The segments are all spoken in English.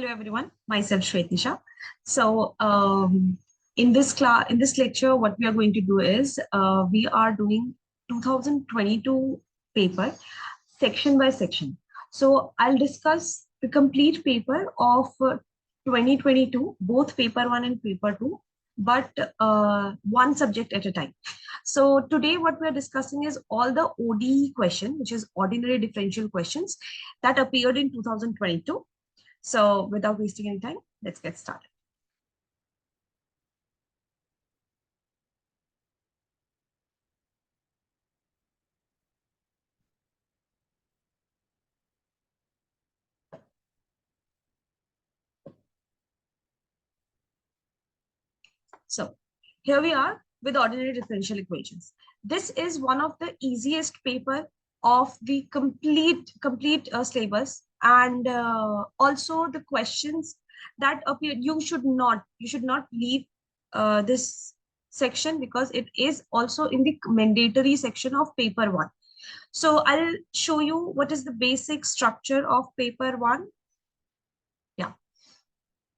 Hello everyone, myself Shwetnisha. So in this class, in this lecture, what we are going to do is we are doing 2022 paper section by section. So I'll discuss the complete paper of 2022, both paper one and paper two, but one subject at a time. So today what we are discussing is all the ODE question, which is ordinary differential questions that appeared in 2022. So without wasting any time, let's get started. So here we are with ordinary differential equations. This is one of the easiest paper of the complete syllabus, and also the questions that appear. You should not leave this section because it is also in the mandatory section of paper one. So I'll show you what is the basic structure of paper one. Yeah.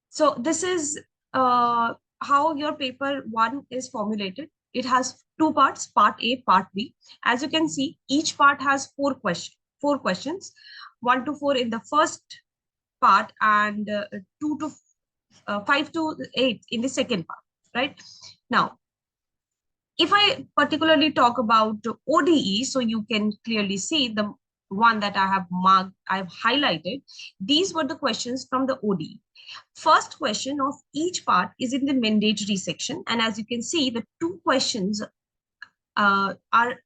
So this is how your paper one is formulated. It has two parts, part A, part B. As you can see, each part has four questions, 1 to 4 in the first part, and 5 to 8 in the second part, right? Now, if I particularly talk about ODE, so you can clearly see the one that I have marked, I have highlighted. These were the questions from the ODE. First question of each part is in the mandatory section. And as you can see, the two questions are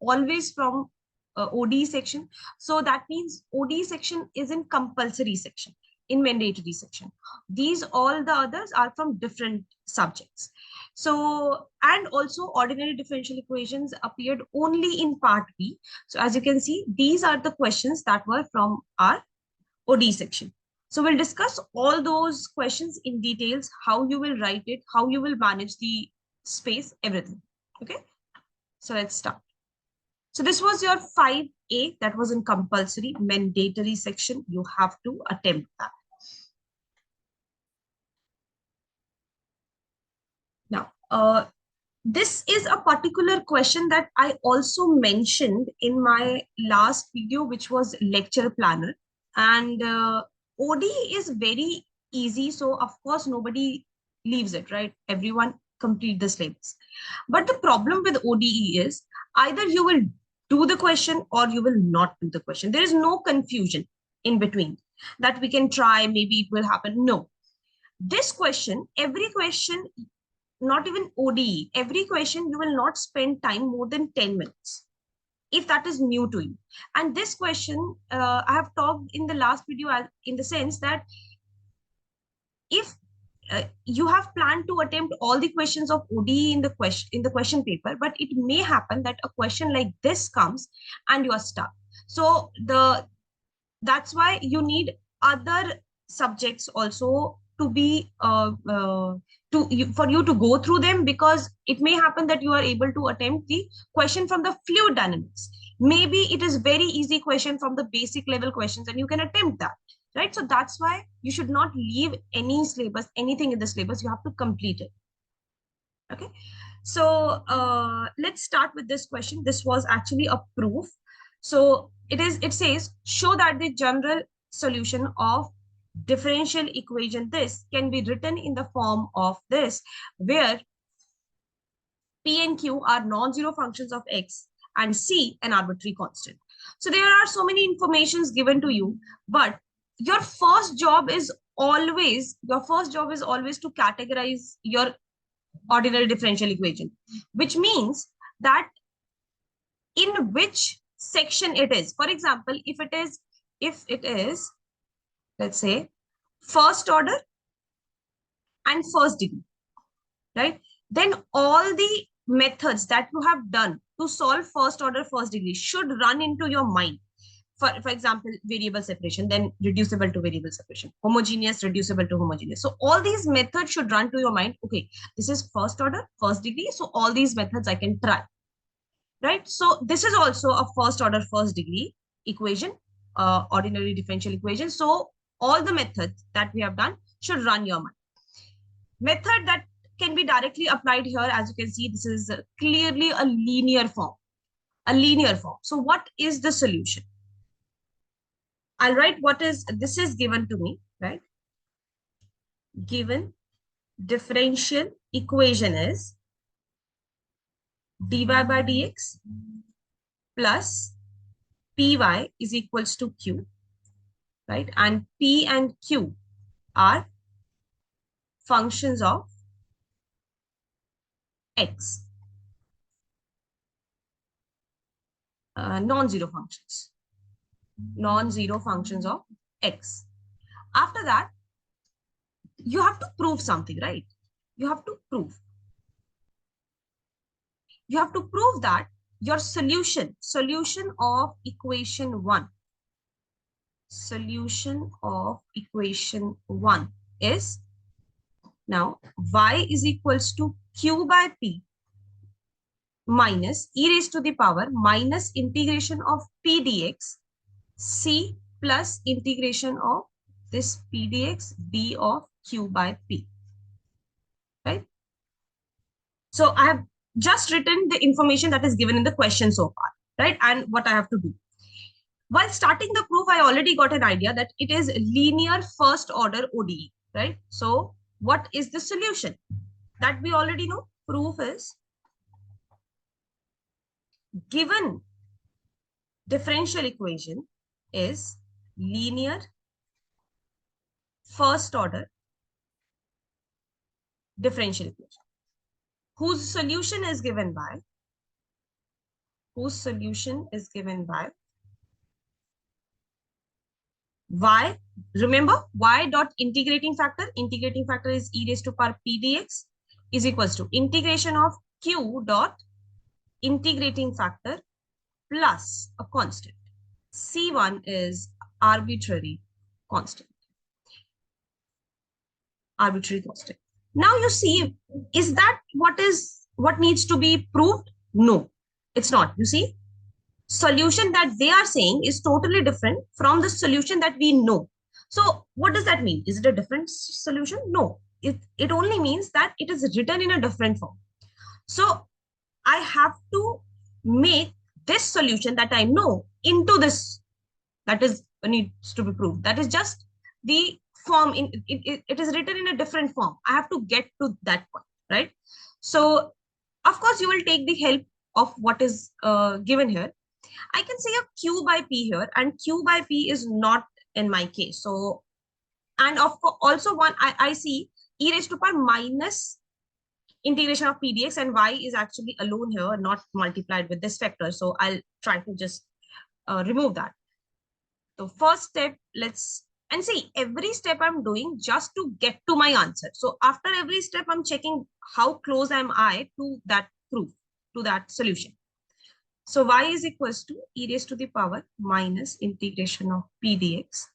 always from ODE section. So that means ODE section is in compulsory section, in mandatory section. These all the others are from different subjects. So, and also ordinary differential equations appeared only in part B. So as you can see, these are the questions that were from our ODE section. So we'll discuss all those questions in details, how you will write it, how you will manage the space, everything. Okay, so let's start. So this was your 5A, that was in compulsory mandatory section. You have to attempt that. Now, this is a particular question that I also mentioned in my last video, which was lecture planner. And ODE is very easy. So of course, nobody leaves it, right? Everyone complete the syllabus. But the problem with ODE is either you will do the question or you will not do the question. There is no confusion in between that we can try, maybe it will happen. No. This question, every question, not even ODE, every question you will not spend time more than 10 minutes if that is new to you. And this question, I have talked in the last video in the sense that if you have planned to attempt all the questions of ODE in the question paper, but it may happen that a question like this comes and you are stuck. So that's why you need other subjects also to be for you to go through them, because it may happen that you are able to attempt the question from the fluid dynamics. Maybe it is very easy question from the basic level questions and you can attempt that, right? So that's why you should not leave any syllabus, anything in the syllabus, you have to complete it. Okay, so let's start with this question. This was actually a proof. So it says, show that the general solution of differential equation this can be written in the form of this, where P and Q are non-zero functions of X and C an arbitrary constant. So there are so many informations given to you, but your first job is always to categorize your ordinary differential equation, which means that in which section it is. For example, if it is, let's say, first order and first degree, right? Then all the methods that you have done to solve first order, first degree should run into your mind. For example, variable separation, then reducible to variable separation, homogeneous, reducible to homogeneous. So all these methods should run to your mind. Okay, this is first order, first degree. So all these methods I can try, right? So this is also a first order, first degree equation, ordinary differential equation. So all the methods that we have done should run your mind. Method that can be directly applied here, as you can see, this is clearly a linear form. A linear form. So what is the solution? I'll write what is, this is given to me, right? Given differential equation is dy by dx plus py is equals to q, right? And p and q are functions of x, non-zero functions, non-zero functions of x. After that, you have to prove something, right? You have to prove. You have to prove that your solution of equation 1, solution of equation 1 is now y is equals to q by p minus e raised to the power minus integration of p dx c plus integration of this p dx d of q by p, right? So I have just written the information that is given in the question so far, right? And what I have to do. While starting the proof, I already got an idea that it is linear first order ODE, right? So what is the solution? That we already know. Proof is given differential equation is linear first order differential equation whose solution is given by, y. Remember, y dot integrating factor is e raised to power p dx is equals to integration of q dot integrating factor plus a constant. C1 is arbitrary constant. Arbitrary constant. Now you see, is that what needs to be proved? No, it's not. You see, solution that they are saying is totally different from the solution that we know. So what does that mean? Is it a different solution? No, it only means that it is written in a different form. So I have to make this solution that I know into this that is needs to be proved. That is just the form in it is written in a different form. I have to get to that point, right? So of course you will take the help of what is given here. I can say a q by p here, and q by p is not in my case. So, and of course also one I see e raised to power minus integration of p dx, and y is actually alone here, not multiplied with this factor. So I'll try to just remove that. So first step, let's, and see every step I'm doing just to get to my answer. So after every step, I'm checking how close am I to that proof, to that solution. So y is equals to e raised to the power minus integration of p dx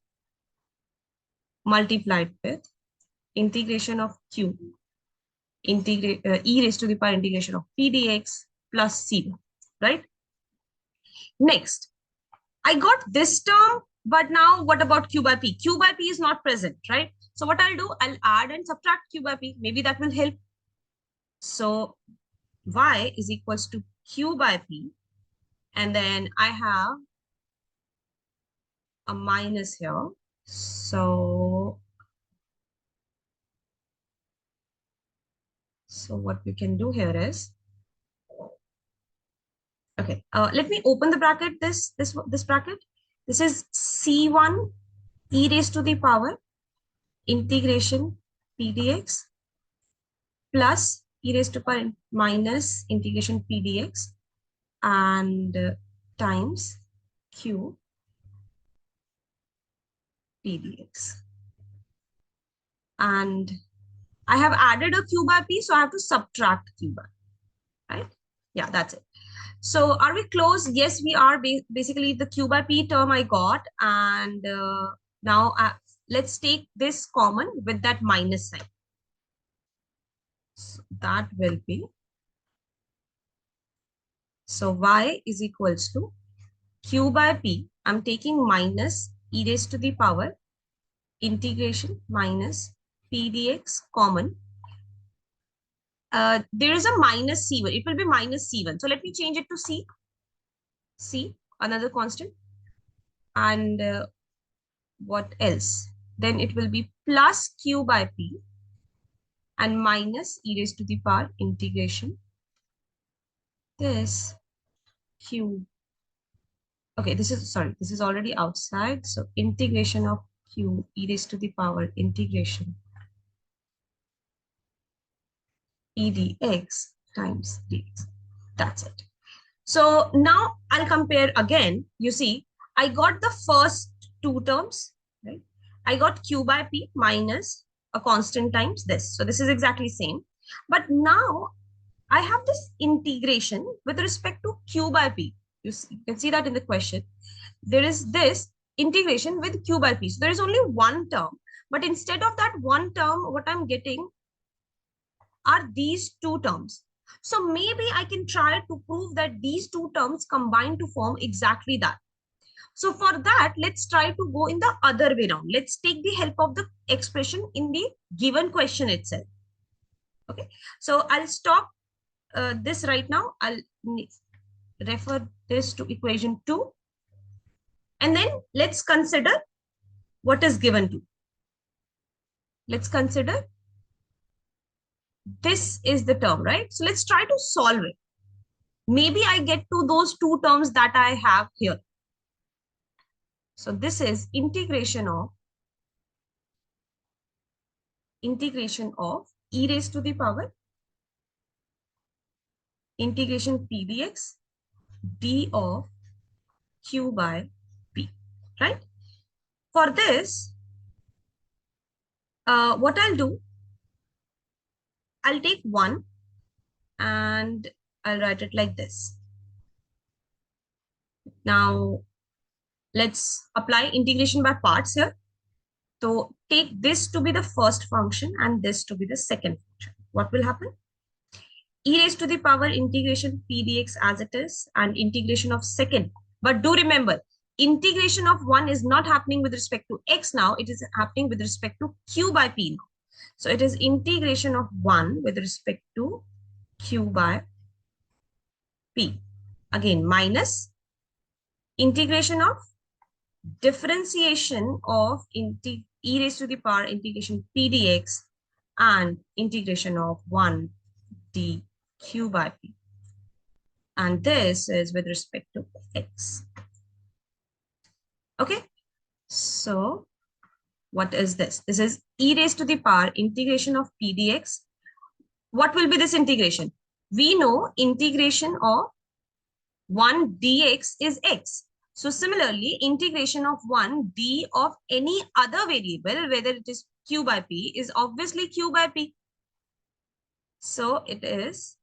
multiplied with integration of q e raised to the power integration of p dx plus c, right? Next, I got this term, but now what about q by p? Q by p is not present, right? So what I'll do, I'll add and subtract q by p. Maybe that will help. So y is equals to q by p, and then I have a minus here. So what we can do here is, okay, let me open the bracket, this bracket. This is C1 e raised to the power integration p dx plus e raised to power minus integration p dx and times q p dx. And I have added a q by p, so I have to subtract q by, right? Yeah, that's it. So are we close? Yes, we are. Basically, the q by p term I got. And now let's take this common with that minus sign. So that will be, so y is equals to q by p. I'm taking minus e raised to the power integration minus p dx common. There is a minus c1. It will be minus c1. So let me change it to c, another constant. And what else? Then it will be plus q by p and minus e raised to the power integration this q. Okay, this is already outside. So integration of q e raised to the power integration e dx times dx. That's it. So now I'll compare again. You see, I got the first two terms, right? I got q by p minus a constant times this. So this is exactly same. But now I have this integration with respect to q by p. You can see that in the question. There is this integration with q by p. So there is only one term. But instead of that one term, what I'm getting are these two terms. So maybe I can try to prove that these two terms combine to form exactly that. So for that, let's try to go in the other way around. Let's take the help of the expression in the given question itself. Okay, so I'll stop this right now. I'll refer this to equation 2. And then let's consider what is given to. Let's consider this is the term, right? So let's try to solve it. Maybe I get to those two terms that I have here. So this is integration of e raised to the power integration p dx d of q by p, right? For this, what I'll do, I'll take 1 and I'll write it like this. Now, let's apply integration by parts here. So take this to be the first function and this to be the second function. What will happen? E raised to the power integration p dx as it is and integration of second. But do remember, integration of 1 is not happening with respect to x now. It is happening with respect to q by p now. So it is integration of 1 with respect to q by p. Again, minus integration of differentiation of e raised to the power integration p dx and integration of 1 dq by p. And this is with respect to x. Okay, so what is this? This is e raised to the power integration of p dx. What will be this integration? We know integration of 1 dx is x. So similarly, integration of 1 d of any other variable, whether it is q by p, is obviously q by p. So it is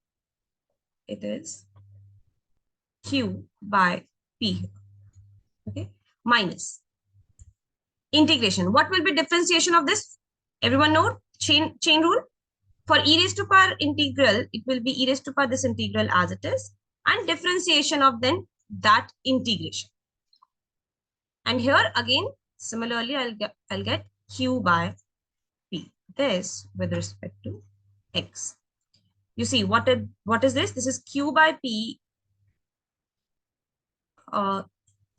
q by p. Okay, minus integration. What will be differentiation of this? Everyone know chain rule? For e raised to power integral, it will be e raised to power this integral as it is, and differentiation of then that integration. And here again, similarly, I'll get q by p. This with respect to x. You see what is this? This is q by p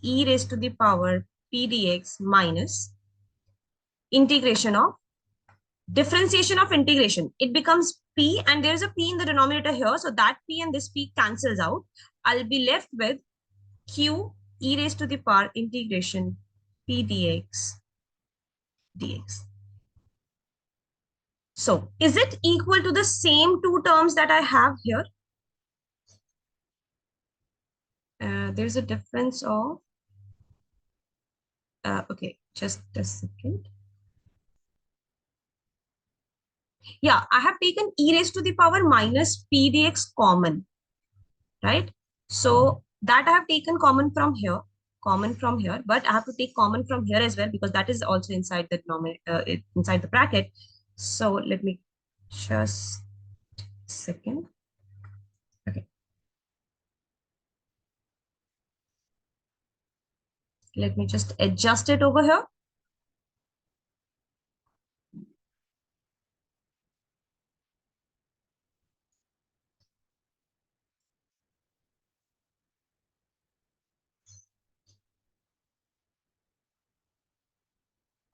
e raised to the power p dx minus integration of differentiation of integration. It becomes p and there is a p in the denominator here. So that p and this p cancels out. I'll be left with q e raised to the power integration p dx. So is it equal to the same two terms that I have here? There's a difference of, okay, just a second. Yeah, I have taken e raised to the power minus p dx common, right? So that I have taken common from here, but I have to take common from here as well because that is also inside the denominator, inside the bracket. So let me just a second. Okay. Let me just adjust it over here.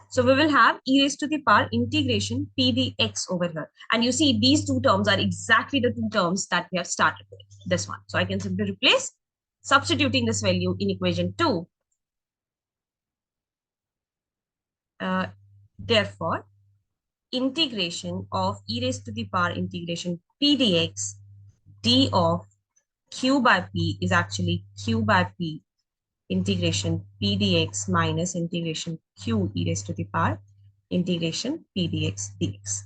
So we will have e raised to the power integration p dx over here. And you see these two terms are exactly the two terms that we have started with, this one. So I can simply replace, substituting this value in equation 2. Therefore, integration of e raised to the power integration p dx d of q by p is actually q by p integration p dx minus integration q e raised to the power integration p dx.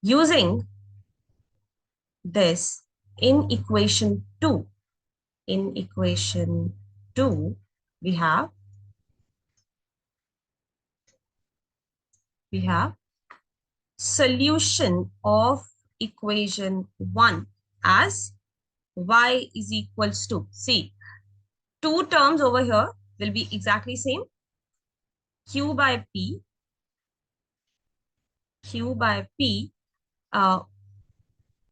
Using this in equation 2, we have solution of equation 1 as y is equals to, see, two terms over here will be exactly same, q by p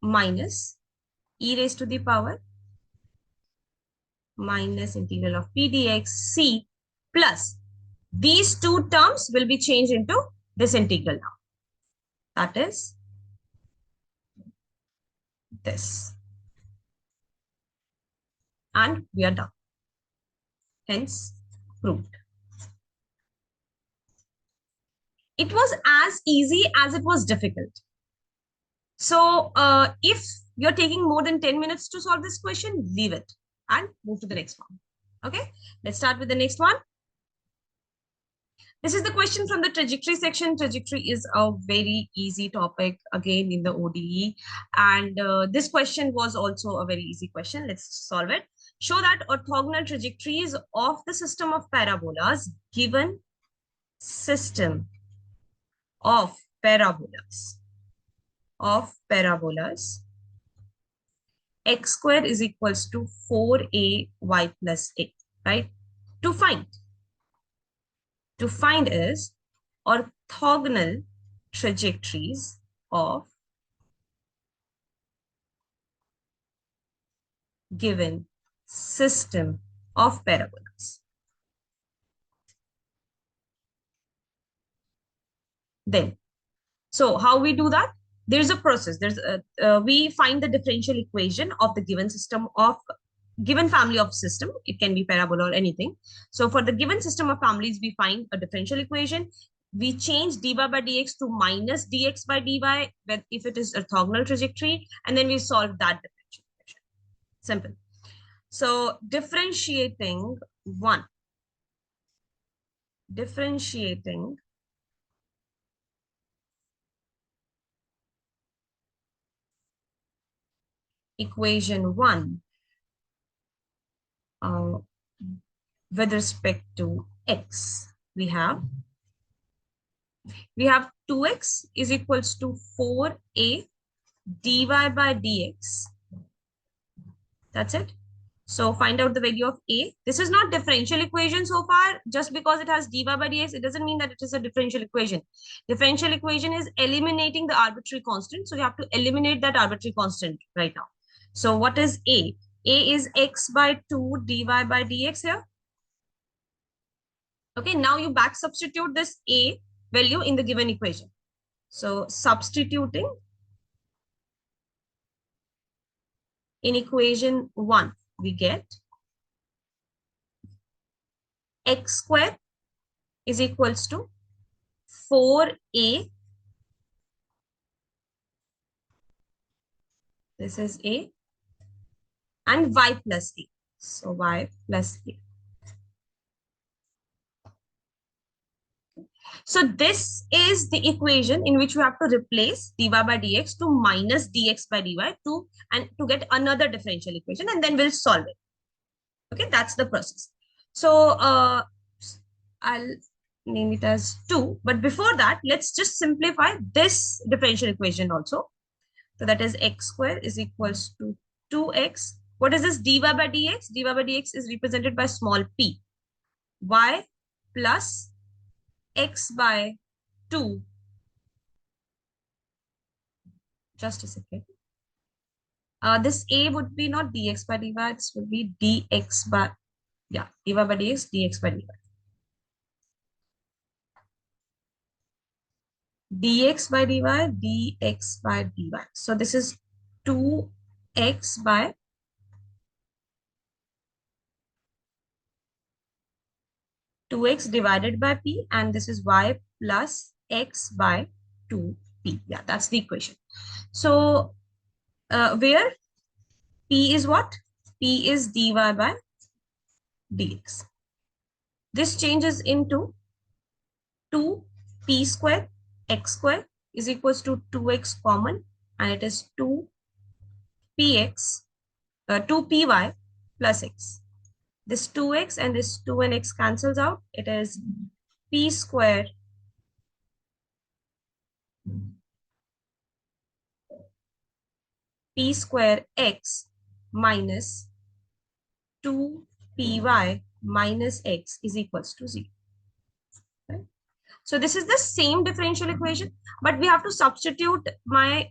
minus e raised to the power minus integral of p dx c plus these two terms will be changed into this integral now. That is this. And we are done. Hence, proved. It was as easy as it was difficult. So if you're taking more than 10 minutes to solve this question, leave it and move to the next one. Okay, let's start with the next one. This is the question from the trajectory section. Trajectory is a very easy topic again in the ODE. And this question was also a very easy question. Let's solve it. Show that orthogonal trajectories of the system of parabolas given system of parabolas x square is equals to 4ay plus a, right? To find is orthogonal trajectories of given system of parabolas. Then, so how we do that? There's a process. We find the differential equation of the given system of given family of system. It can be parabola or anything. So for the given system of families, we find a differential equation. We change dy by dx to minus dx by dy if it is orthogonal trajectory, and then we solve that differential equation. Simple. So differentiating equation 1 with respect to x, we have 2x is equals to 4a dy by dx. That's it. So find out the value of a. This is not differential equation so far. Just because it has dy by dx, it doesn't mean that it is a differential equation. Differential equation is eliminating the arbitrary constant. So you have to eliminate that arbitrary constant right now. So what is a? A is x by 2 dy by dx here. Okay, now you back substitute this a value in the given equation. So substituting in equation 1, we get x square is equals to 4a. This is a. And y plus a. So y plus a. So this is the equation in which we have to replace dy by dx to minus dx by dy to get another differential equation, and then we'll solve it. Okay, that's the process. So I'll name it as 2. But before that, let's just simplify this differential equation also. So that is x square is equals to 2x. What is this dy by dx? Dy by dx is represented by small p. Y plus x by 2. Just a second. This a would be not dx by dy. This would be dx by, yeah, dy by dx, dx by dy. dx by dy, dx by dy. So this is 2x by 2x divided by p, and this is y plus x by 2p. Yeah, that's the equation. So where p is what? P is dy by dx. This changes into 2p square x square is equals to 2x common, and it is 2px, 2py plus x. This 2x and this 2 and x cancels out. It is p square x minus 2py minus x is equals to 0. Right? So this is the same differential equation, but we have to substitute my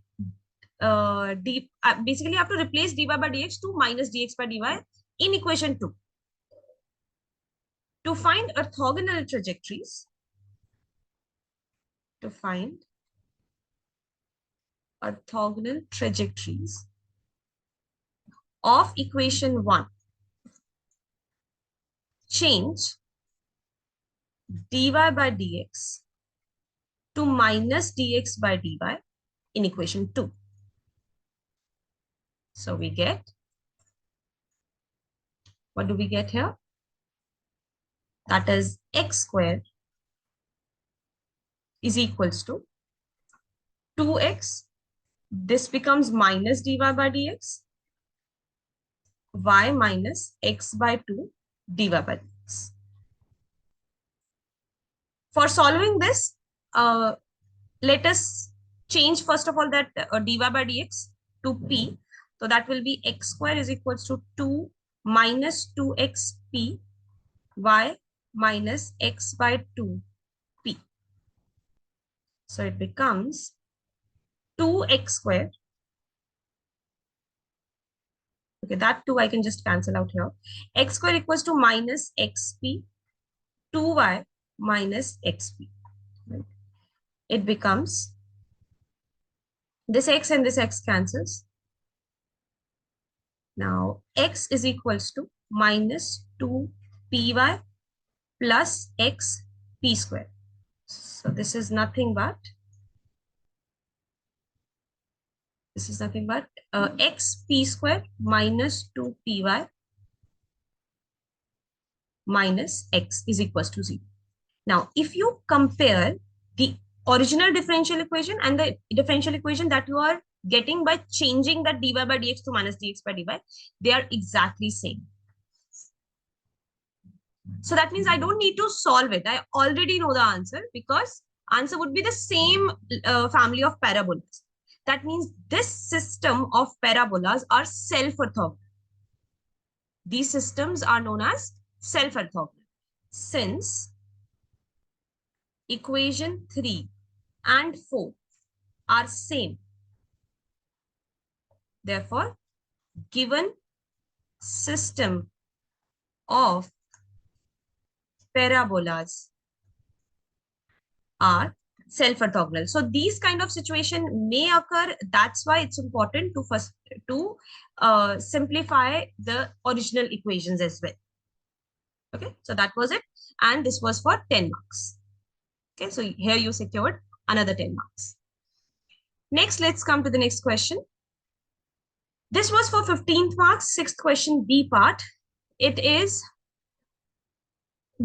basically have to replace dy by dx to minus dx by dy in equation 2. To find orthogonal trajectories, of equation 1, change dy by dx to minus dx by dy in equation 2. So we get, what do we get here? That is x squared is equals to 2x. This becomes minus dy by dx, y minus x by 2 dy by dx. For solving this, let us change first of all that dy by dx to p. So that will be x square is equals to 2 minus 2xp y minus x by 2p. So it becomes 2x square. Okay, that 2 I can just cancel out here. X square equals to minus xp, 2y minus xp. Right? It becomes, this x and this x cancels. Now x is equals to minus 2py plus x p square. So this is nothing but x p square minus 2py minus x is equals to 0. Now, if you compare the original differential equation and the differential equation that you are getting by changing that dy by dx to minus dx by dy, they are exactly same. So that means I don't need to solve it. I already know the answer because answer would be the same family of parabolas. That means this system of parabolas are self-orthogonal. These systems are known as self-orthogonal. Since equation 3 and 4 are same, therefore, given system of parabolas are self-orthogonal. So these kind of situation may occur. That's why it's important to first simplify the original equations as well. Okay, so that was it. And this was for 10 marks. Okay, so here you secured another 10 marks. Next, let's come to the next question. This was for 15th marks, 6th question B part. It is,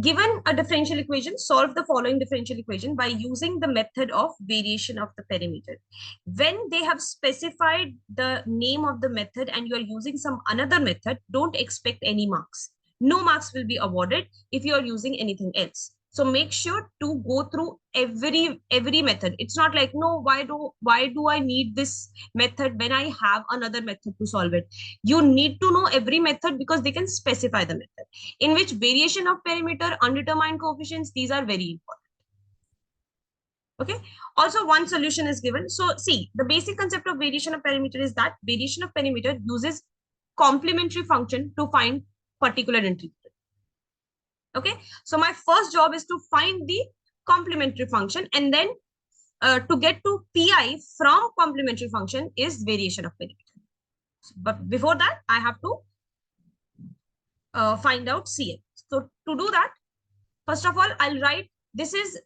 given a differential equation, solve the following differential equation by using the method of variation of the perimeter. When they have specified the name of the method and you are using some another method, don't expect any marks. No marks will be awarded if you are using anything else. So make sure to go through every method. It's not like, no, why do I need this method when I have another method to solve it? You need to know every method because they can specify the method in which variation of perimeter, undetermined coefficients, these are very important. Okay. Also, one solution is given. So see, the basic concept of variation of perimeter is that variation of perimeter uses complementary function to find particular integral. Okay, so my first job is to find the complementary function and then to get to pi from complementary function is variation of perimeter. But before that, I have to find out CF. So to do that, first of all, I'll write this is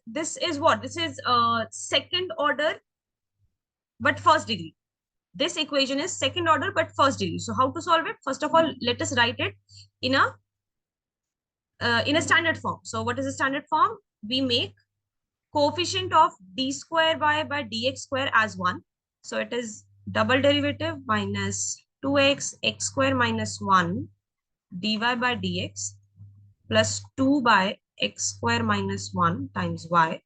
what? This is second order but first degree. This equation is second order but first degree. So how to solve it? First of all, let us write it in a standard form. So what is the standard form? We make coefficient of d square y by dx square as 1. So it is double derivative minus 2x x square minus 1 dy by dx plus 2 by x square minus 1 times y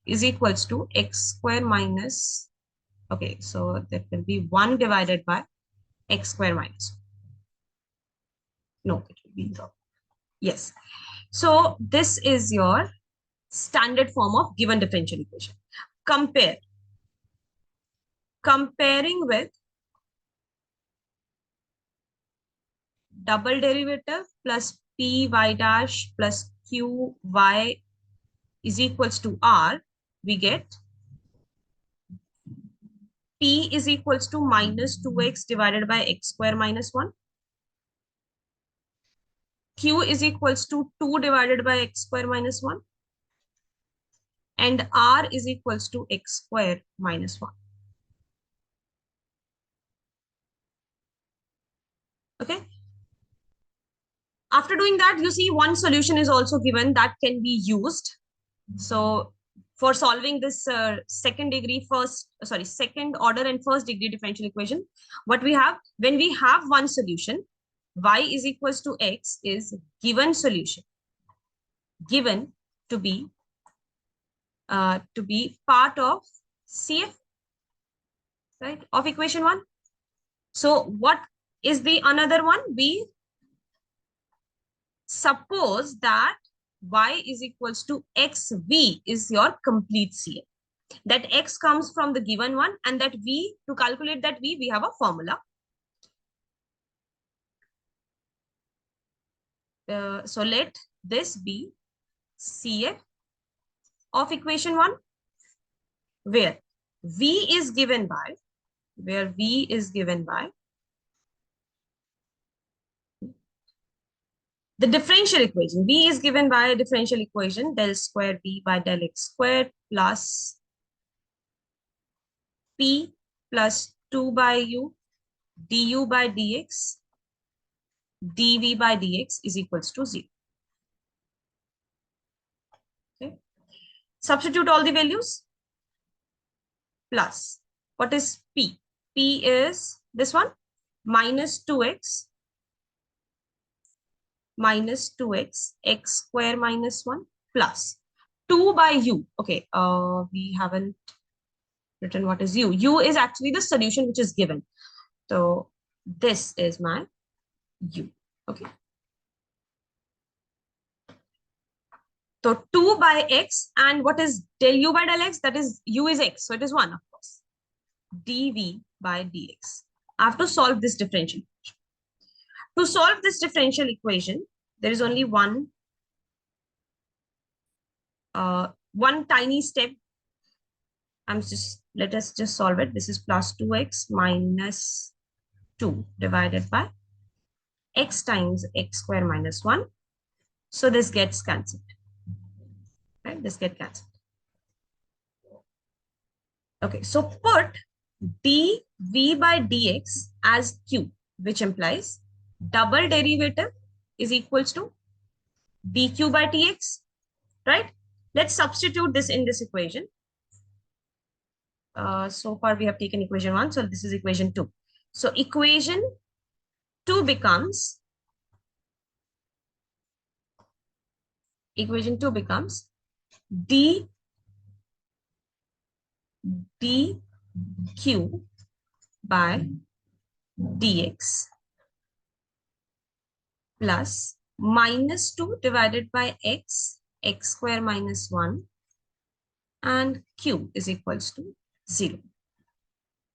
is equals to x square minus, okay, so that will be 1 divided by x square minus, no, it will be 0. Yes. So this is your standard form of given differential equation. Comparing with double derivative plus py dash plus qy is equals to r, we get p is equals to minus 2x divided by x square minus 1. Q is equals to 2 divided by x square minus 1. And r is equals to x square minus 1. Okay. After doing that, you see one solution is also given that can be used. So for solving this second order and first degree differential equation, what we have, when we have one solution, y is equals to x is given solution, given to be part of CF, right, of equation 1. So what is the another one? We suppose that y is equals to xv is your complete CF. That x comes from the given one, and that v, to calculate that v, we have a formula. So let this be CF of equation 1, where v is given by, the differential equation. V is given by a differential equation del square v by del x squared plus p plus 2 by u du by dx dv by dx is equals to 0. Okay. Substitute all the values. Plus, what is p? P is this one, minus 2x x square minus 1 plus 2 by u. Okay, we haven't written what is u. U is actually the solution which is given. So this is my u. Okay. So 2 by x, and what is del u by del x? That is u is x, so it is 1, of course. dv by dx. I have to solve this differential equation. To solve this differential equation, there is only one tiny step. Let us just solve it. This is plus 2x minus 2 divided by x times x square minus 1. So this gets cancelled. Right? This gets cancelled. Okay, so put dv by dx as q, which implies double derivative is equals to dq by dx, right? Let's substitute this in this equation. So far we have taken equation 1, so this is equation 2. So equation 2 becomes dq by dx plus minus 2 divided by x square minus 1, and q is equals to 0,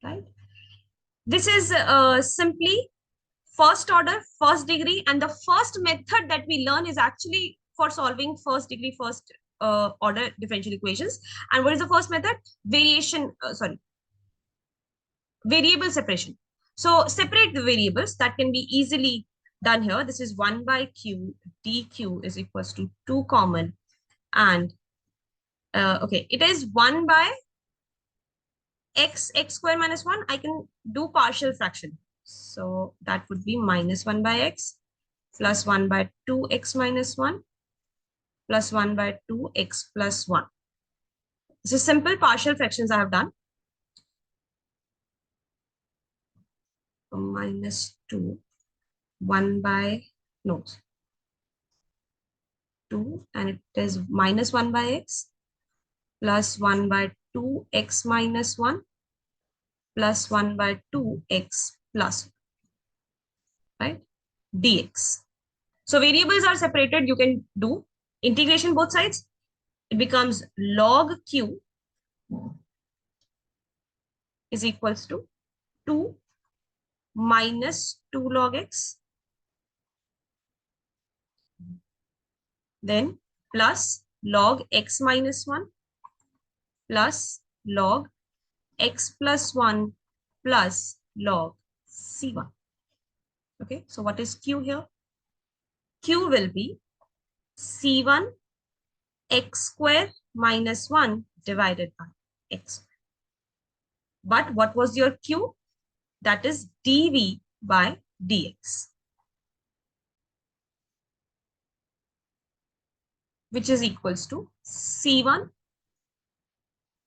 right? This is simply first order, first degree, and the first method that we learn is actually for solving first degree, first order differential equations. And what is the first method? Variable separation. So separate the variables. That can be easily done here. This is 1 by q dq is equals to 2 common, and okay, it is 1 by x square minus 1. I can do partial fraction. So that would be minus 1 by x plus 1 by 2x minus 1 plus 1 by 2x plus 1. This is simple partial fractions I have done. So minus 2, 1 by, no, 2, and it is minus 1 by x plus 1 by 2x minus 1 plus 1 by 2x plus 1, right? Dx. So variables are separated. You can do integration both sides. It becomes log q is equals to 2 minus 2 log x, then plus log x minus 1 plus log x plus 1 plus log c1. Okay, so what is q here? Q will be c1 x square minus 1 divided by x. But what was your q? That is dv by dx, which is equals to c1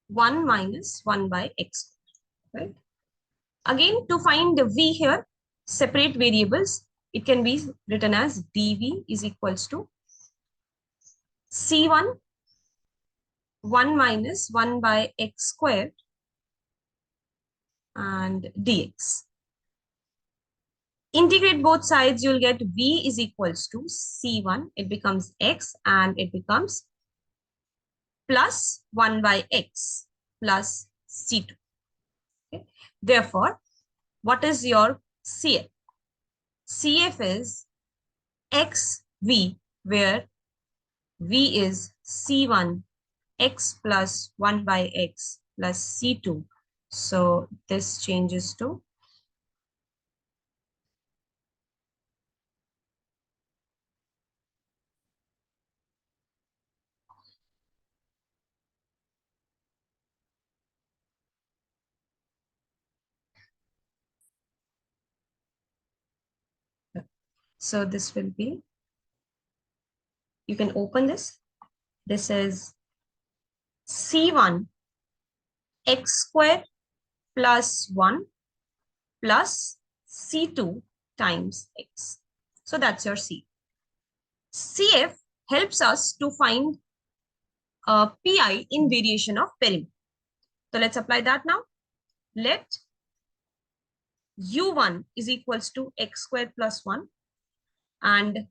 1 minus 1 by x, right? Again, to find the v here, separate variables, it can be written as dv is equals to c1 1 minus 1 by x squared and dx. Integrate both sides, you'll get v is equals to c1, it becomes x, and it becomes plus 1 by x plus c2. Okay. Therefore, what is your CF? CF is xv, where v is c1 x plus 1 by x plus c2. So this changes to so this will be, you can open this. This is c1 x square plus 1 plus c2 times x. So that's your C. CF helps us to find PI in variation of perimeter. So let's apply that now. Let U1 is equals to x squared plus 1 and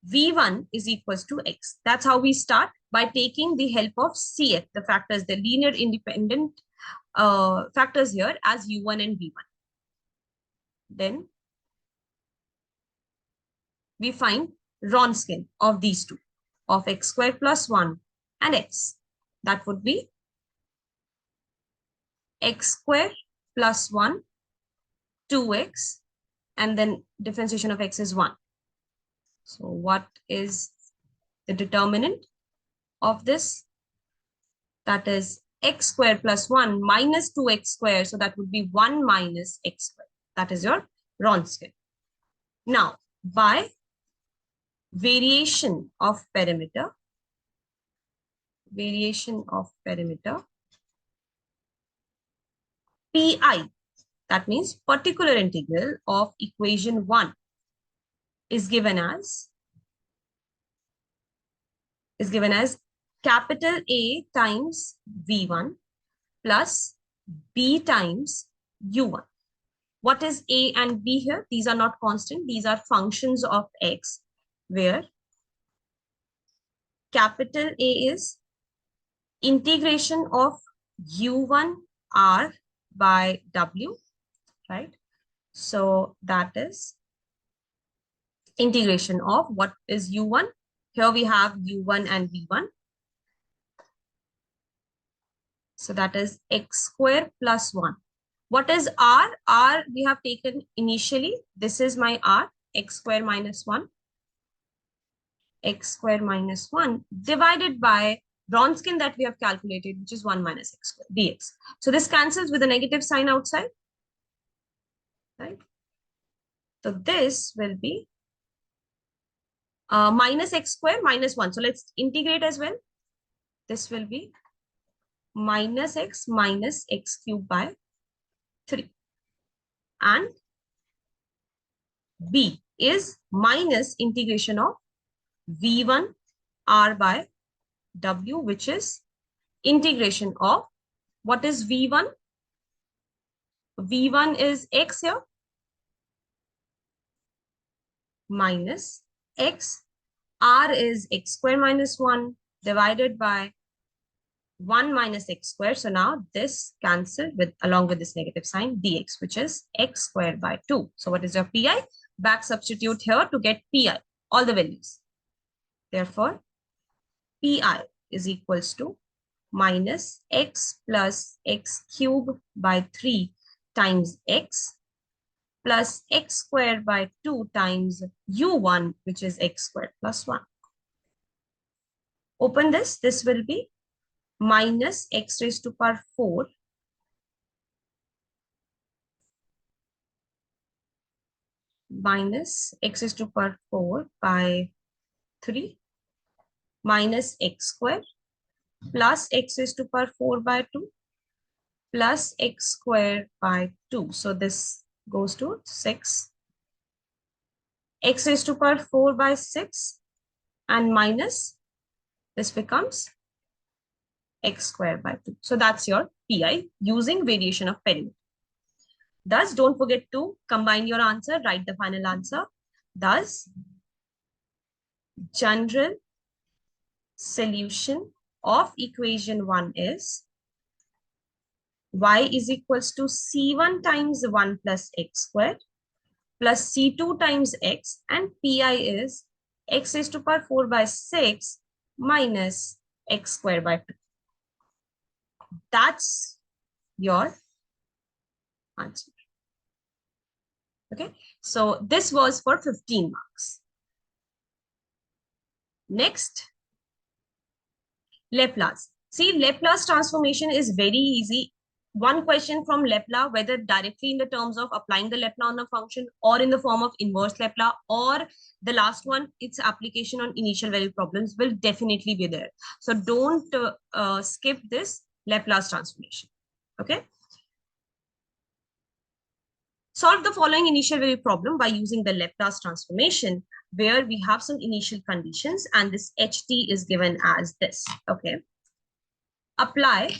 V1 is equals to x. That's how we start, by taking the help of CF, the factors, the linear independent factors here as U1 and V1. Then we find Wronskian of these two, of x squared plus 1 and x. That would be x squared plus 1, 2x, and then differentiation of x is 1. So what is the determinant of this? That is x squared plus 1 minus 2x squared. So that would be 1 minus x squared. That is your Wronskian. Now, by variation of perimeter, PI, that means particular integral of equation 1 is given as capital A times V1 plus B times U1. What is A and B here? These are not constant. These are functions of x, where capital A is integration of U1 R by W, right? So that is integration of what is U1. Here we have U1 and V1. So that is x square plus 1. What is r? R we have taken initially. This is my r, x square minus 1. X square minus 1 divided by Wronskian that we have calculated, which is 1 minus x square dx. So this cancels with a negative sign outside, right? So this will be minus x square minus 1. So let's integrate as well. This will be minus x cubed by 3. And b is minus integration of v1 r by w, which is integration of, what is v1? v1 is x here, minus x, r is x square minus 1 divided by 1 minus x square. So now this cancelled with along with this negative sign dx, which is x squared by 2. So what is your pi? Back substitute here to get pi, all the values. Therefore, pi is equals to minus x plus x cubed by 3 times x plus x squared by 2 times u1, which is x squared plus 1. Open this. This will be minus x raised to power 4 minus x raised to power 4 by 3 minus x square plus x raised to power 4 by 2 plus x square by 2. So this goes to 6. X raised to power 4 by 6 and minus this becomes x square by 2. So that's your pi using variation of perimeter. Thus, don't forget to combine your answer, write the final answer. Thus, general solution of equation 1 is y is equals to c1 times 1 plus x squared plus c2 times x, and pi is x raised to power 4 by 6 minus x squared by 2. That's your answer. Okay, so this was for 15 marks. Next, Laplace. See, Laplace transformation is very easy. One question from Laplace, whether directly in the terms of applying the Laplace on a function or in the form of inverse Laplace, or the last one, its application on initial value problems will definitely be there. So don't skip this Laplace transformation. Okay. Solve the following initial value problem by using the Laplace transformation, where we have some initial conditions and this ht is given as this. Okay. Apply,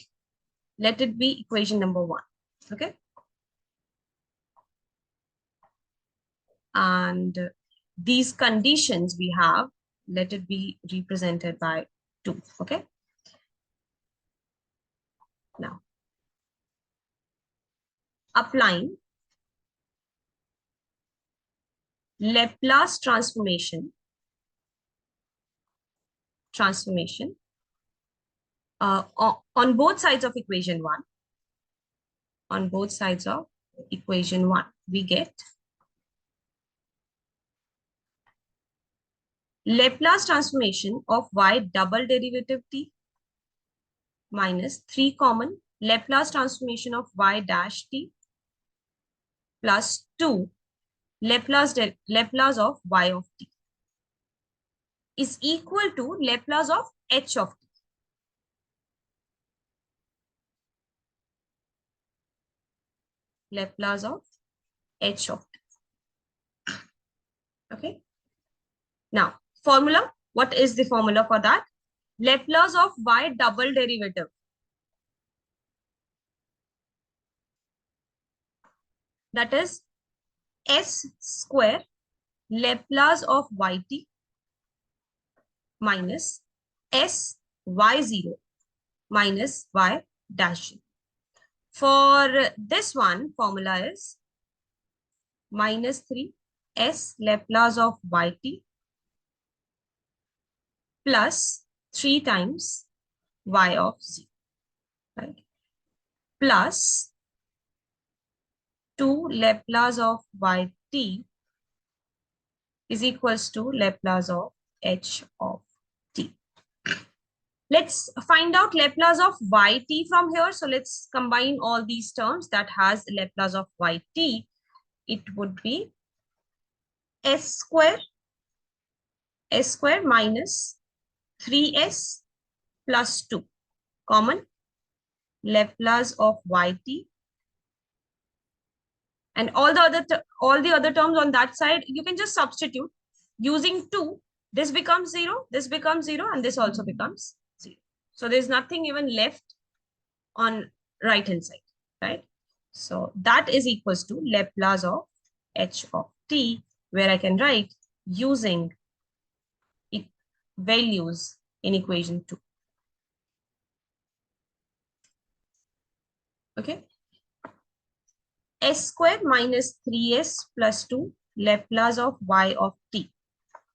let it be equation number 1. Okay. And these conditions we have, let it be represented by 2. Okay. Now, applying Laplace transformation on both sides of equation 1. On both sides of equation 1, we get Laplace transformation of y double derivative t minus 3 common Laplace transformation of y dash t plus 2 Laplace of y of t is equal to Laplace of h of t. Laplace of h of t. Okay. Now, formula. What is the formula for that? Laplace of y double derivative. That is s square Laplace of yt minus s y0 minus y dash. For this one, formula is minus 3 s Laplace of yt plus 3 times y of z. Right? plus 2 Laplace of yt is equals to Laplace of h of t. Let's find out Laplace of yt from here. So let's combine all these terms that has Laplace of yt. It would be s square minus 3s plus 2 common Laplace of yt, and all the other terms on that side you can just substitute using 2. This becomes 0, this becomes 0, and this also becomes 0. So there's nothing even left on right hand side, right? So that is equals to Laplace of h of t, where I can write using values in equation 2. Okay. S square minus 3s plus 2 Laplace of y of t.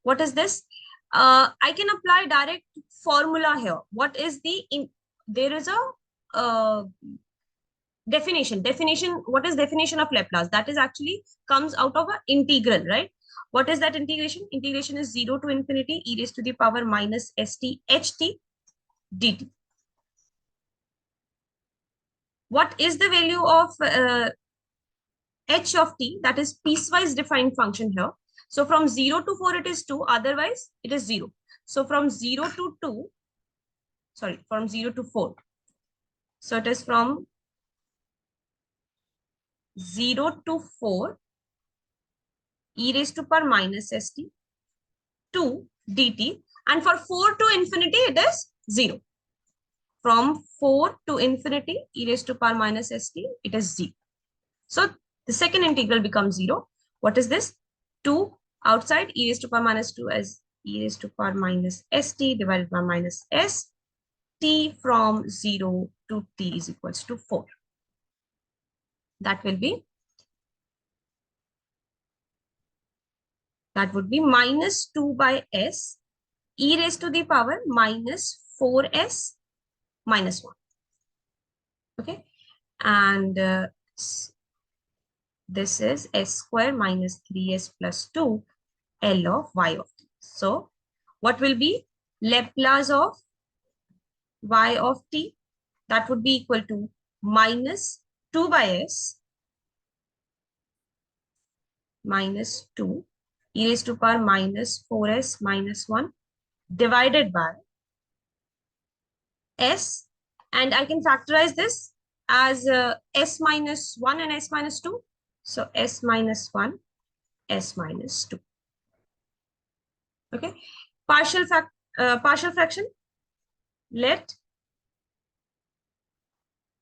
What is this? I can apply direct formula here. What is there is a definition. What is definition of Laplace? That is actually comes out of an integral, right? What is that integration? Integration is 0 to infinity e raised to the power minus st ht dt. What is the value of h of t? That is piecewise defined function here. So from 0 to 4 it is 2, otherwise it is 0. So from 0 to 2, sorry, from 0 to 4. So it is from 0 to 4 e raised to power minus st 2 dt, and for 4 to infinity it is 0. From 4 to infinity e raised to power minus st, it is 0. So the second integral becomes 0. What is this? 2 outside e raised to power minus 2 as e raised to power minus st divided by minus s. T from 0 to t is equals to 4. That would be minus 2 by s e raised to the power minus 4s minus 1. Okay. And this is s square minus 3s plus 2 L of y of t. So what will be Laplace of y of t? That would be equal to minus 2 by s minus 2 e raised to power minus 4s minus 1 divided by s, and I can factorize this as s minus 1 and s minus 2. So s minus 1, s minus 2. Okay. Partial fraction. Let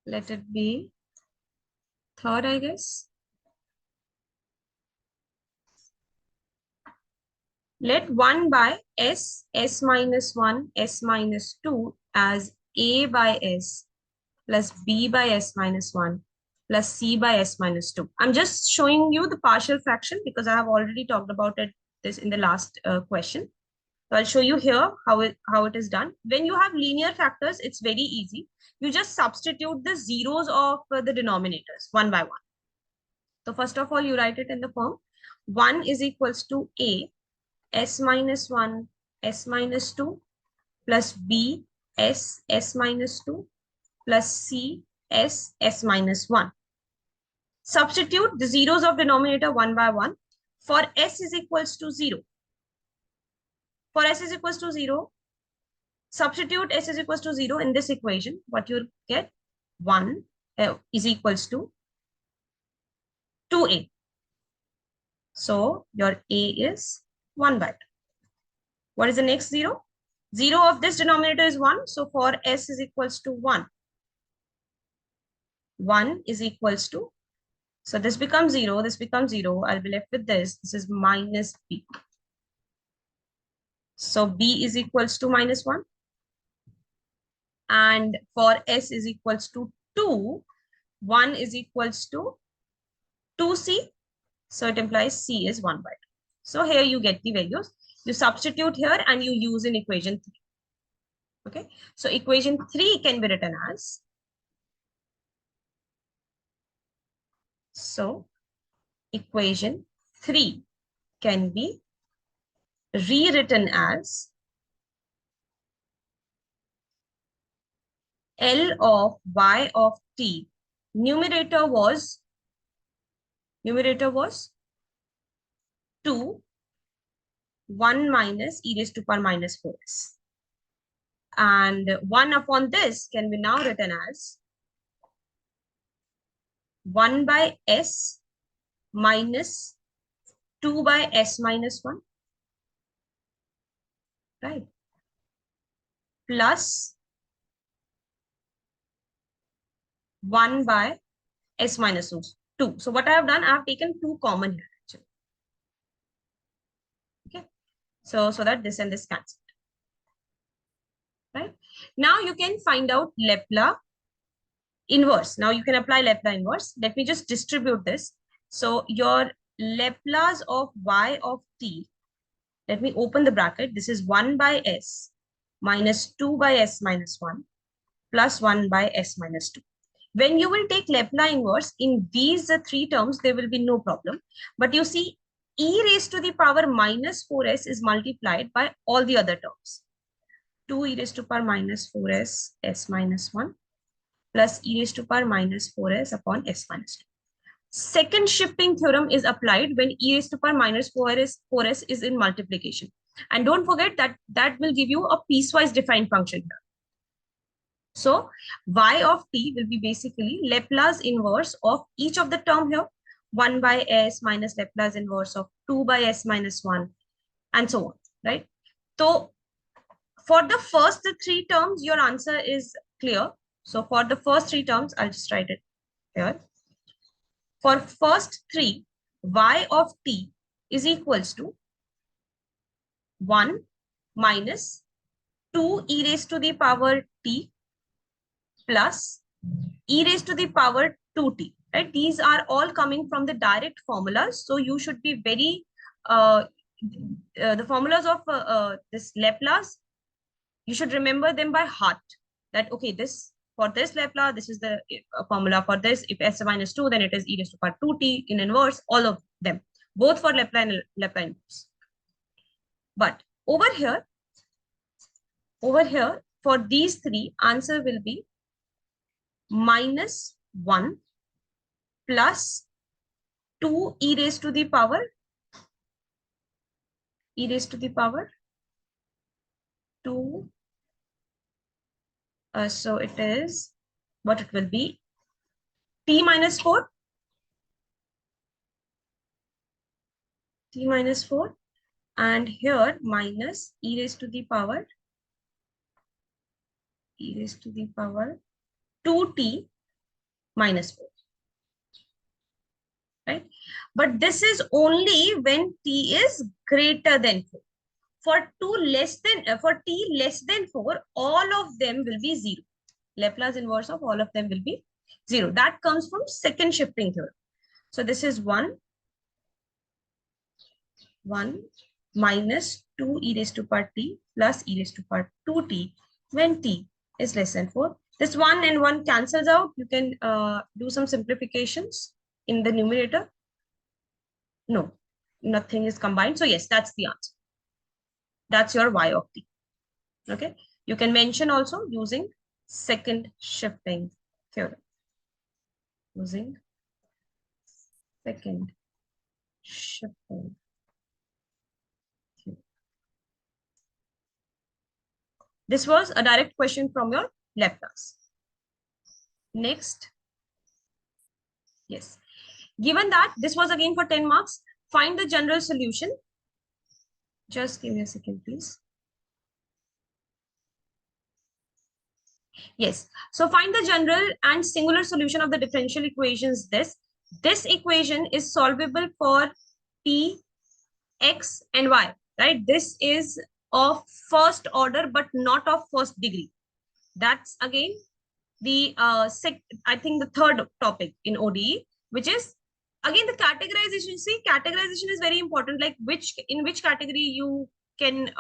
it be third, I guess. Let 1 by s minus 1, s minus 2 as a by s plus b by s minus 1 plus c by s minus 2. I'm just showing you the partial fraction because I have already talked about this in the last question. So I'll show you here how it is done. When you have linear factors, it's very easy. You just substitute the zeros of the denominators one by one. So first of all, you write it in the form 1 is equals to a s minus 1 s minus 2 plus b s minus 2 plus c s minus 1. Substitute the zeros of denominator one by one. For s is equals to 0. For s is equals to 0, substitute s is equals to 0 in this equation. What you'll get? 1 is equals to 2a. So your a is 1 by 2. What is the next 0? 0 of this denominator is 1. So for s is equals to 1. 1 is equals to, so this becomes 0, this becomes 0. I'll be left with this. This is minus b. So b is equals to minus 1. And for s is equals to 2, 1 is equals to 2c. So it implies c is 1 by 2. So here you get the values. You substitute here and you use in equation 3. Okay. So equation 3 can be written as So equation 3 can be rewritten as L of y of t. Numerator was 2, 1 minus e raised to power minus 4s. And 1 upon this can be now written as 1 by s minus 2 by s minus 1, right? Plus 1 by s minus 2. So what I have done, I have taken 2 common here, actually. Okay. So that this and this cancel, right? Now you can find out Laplace inverse. Now you can apply Laplace inverse. Let me just distribute this. So your Laplace of y of t, let me open the bracket. This is 1 by s minus 2 by s minus 1 plus 1 by s minus 2. When you will take Laplace inverse in these 3 terms, there will be no problem. But you see, e raised to the power minus 4s is multiplied by all the other terms. 2 e raised to power minus 4s s minus 1 plus e raised to power minus 4s upon s minus 2. Second shifting theorem is applied when e raised to power minus 4s is in multiplication. And don't forget that that will give you a piecewise defined function here. So y of t will be basically Laplace inverse of each of the term here, 1 by s minus Laplace inverse of 2 by s minus 1, and so on, right? So for the first 3 terms, your answer is clear. So for the first 3 terms, I'll just write it here. For first 3, y of t is equals to 1 minus 2 e raised to the power t plus e raised to the power 2t, right? These are all coming from the direct formulas. So you should be very, the formulas of this Laplace, you should remember them by heart. That, okay, this, for this Laplace, this is the formula for this. If s minus 2, then it is e raised to power 2t in inverse, all of them, both for Laplace and Laplace inverse. But over here, for these 3, answer will be minus 1 plus 2 e raised to the power 2. So it is, what it will be, t minus 4, and here minus e raised to the power 2t minus 4, right? But this is only when t is greater than 4. For t less than 4, all of them will be 0. Laplace inverse of all of them will be 0. That comes from second shifting theorem. So this is 1 minus 2 e raised to power t plus e raised to power 2t when t is less than 4. This 1 and 1 cancels out. You can do some simplifications in the numerator. No, nothing is combined. So yes, that's the answer. That's your y of t. Okay. You can mention also using second shifting theorem. Using second shifting theorem. This was a direct question from your Laplace. Next. Yes. Given that this was again for 10 marks, find the general solution. Just give me a second, please. Yes. So find the general and singular solution of the differential equations. This equation is solvable for t, x, and y, right? This is of first order, but not of first degree. That's again the I think the third topic in ODE, which is again the categorization. See, categorization is very important. Like in which category you can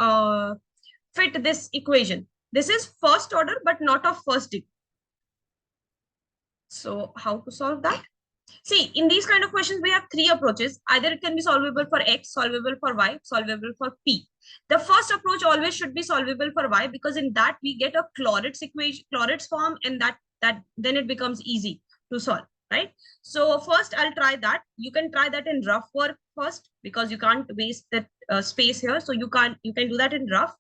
fit this equation. This is first order, but not of first degree. So how to solve that? See, in these kind of questions, we have three approaches. Either it can be solvable for X, solvable for Y, solvable for P. The first approach always should be solvable for Y, because in that we get a Clairaut's equation, Clairaut's form, and that then it becomes easy to solve, right? So first I'll try that. You can try that in rough work first, because you can't waste the space here. So you can do that in rough.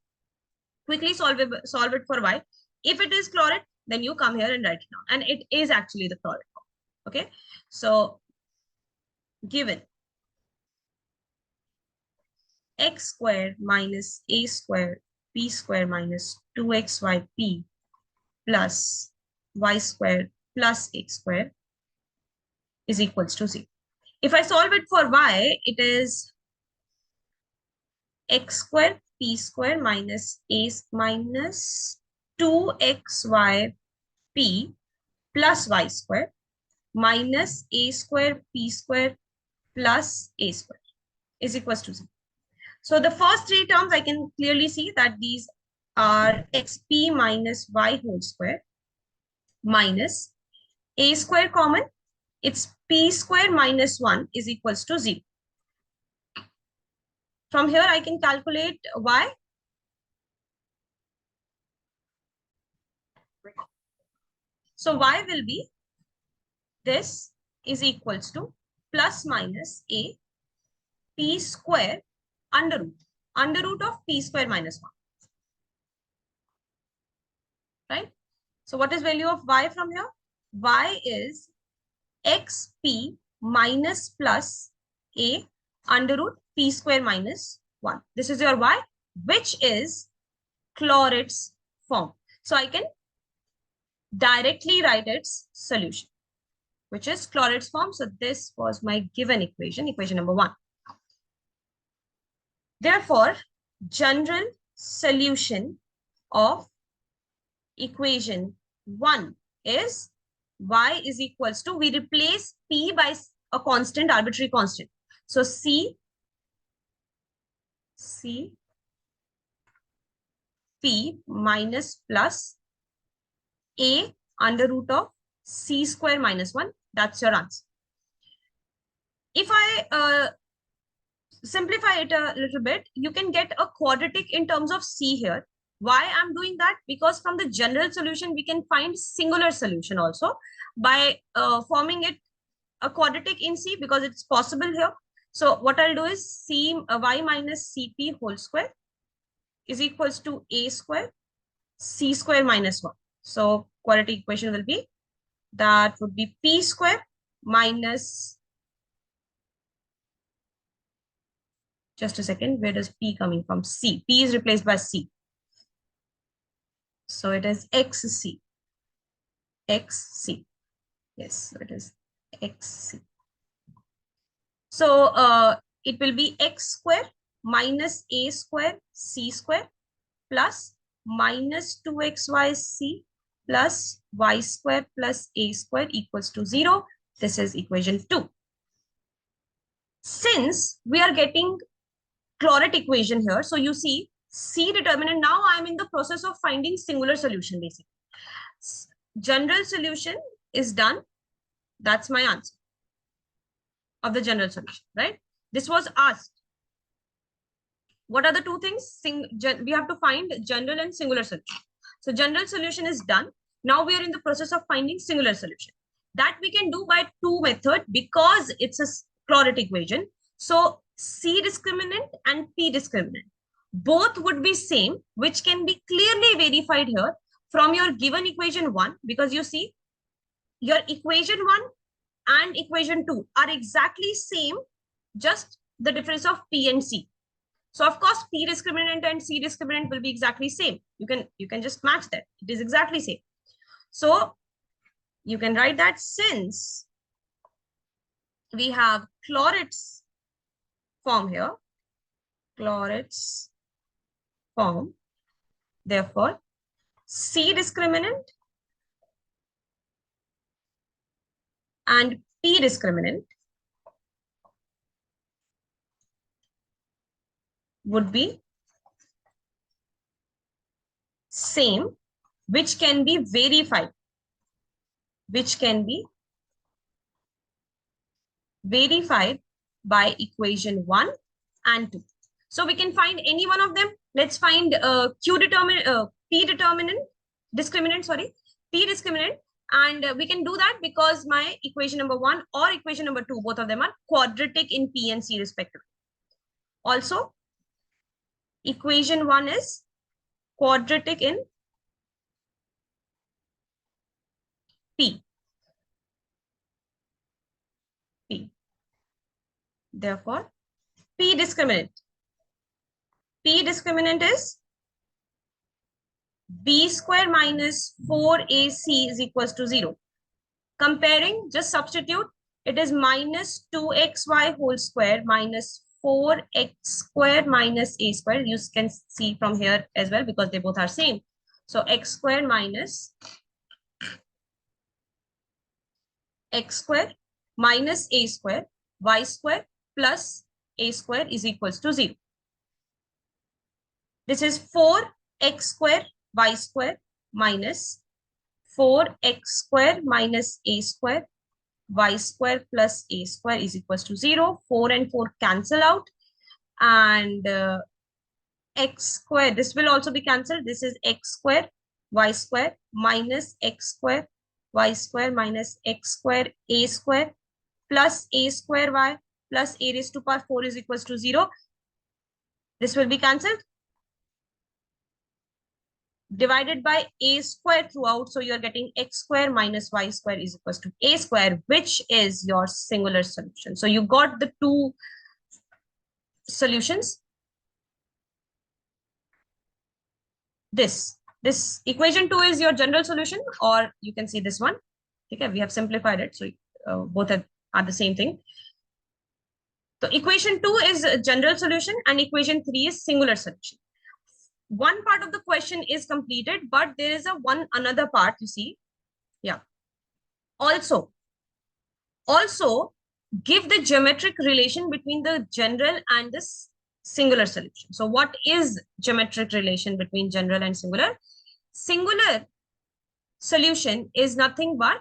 Quickly solve it for Y. If it is Clairaut, then you come here and write it down. And it is actually the Clairaut form. Okay. So given x squared minus a squared p squared minus 2xyp plus y squared plus x squared is equals to 0. If I solve it for y, it is x squared p squared minus a minus 2xyp plus y squared minus a squared p squared plus a squared is equals to 0. So the first three terms, I can clearly see that these are xp minus y whole square minus a square common. It's p square minus 1 is equals to 0. From here, I can calculate y. So y will be this is equals to plus minus a p square under root of p square minus 1. Right? So what is value of y from here? Y is xp minus plus a under root p square minus 1. This is your y, which is Clairaut's form. So I can directly write its solution, which is Clairaut's form. So this was my given equation, equation number 1. Therefore, general solution of equation 1 is y is equals to, we replace p by a constant, arbitrary constant. So c p minus plus a under root of c square minus 1. That's your answer. If I simplify it a little bit, you can get a quadratic in terms of c here. Why I'm doing that? Because from the general solution, we can find singular solution also by forming it a quadratic in C, because it's possible here. So what I'll do is y minus cp whole square is equals to a square c square minus 1. So quadratic equation will be, that would be p square minus, just a second, where does p coming from? C. P is replaced by c. So it is xc. xc. Yes, so it is xc. So it will be x square minus a square c square plus minus 2xyc plus y square plus a square equals to 0. This is equation 2. Since we are getting Clairaut equation here, so you see C determinant, now I am in the process of finding singular solution basically. General solution is done. That's my answer of the general solution, right? This was asked. What are the two things? We have to find general and singular solution. So general solution is done. Now we are in the process of finding singular solution. That we can do by two methods because it's a Clairaut equation. So C discriminant and P discriminant, both would be same, which can be clearly verified here from your given equation 1, because you see your equation 1 and equation 2 are exactly same, just the difference of P and C. So of course, P discriminant and C discriminant will be exactly same. You can just match that. It is exactly same. So you can write that since we have Clairaut's form here, Clairaut's form, therefore C discriminant and P discriminant would be same, which can be verified, verified by equation 1 and 2. So we can find any one of them. Let's find P determinant, discriminant, sorry, P discriminant. And we can do that because my equation number 1 or equation number 2, both of them are quadratic in P and C respectively. Also, equation 1 is quadratic in P. P. Therefore, P discriminant. P discriminant is B square minus 4AC is equals to 0. Comparing, just substitute. It is minus 2xy whole square minus 4x square minus a square. You can see from here as well because they both are same. So x square minus x square minus a square y square plus a square is equals to 0. This is 4x square y square minus 4x square minus a square y square plus a square is equals to 0. 4 and 4 cancel out. And x square, this will also be cancelled. This is x square y square minus x square y square minus x square a square plus a square y plus a raised to power 4 is equals to 0. This will be cancelled. Divided by a square throughout. So you're getting x square minus y square is equals to a square, which is your singular solution. So you got the two solutions. This equation 2 is your general solution, or you can see this one. Okay, we have simplified it. So both are the same thing. So equation 2 is a general solution and equation 3 is singular solution. One part of the question is completed, but there is another part, you see. Yeah. Also give the geometric relation between the general and the singular solution. So what is geometric relation between general and singular? Singular solution is nothing but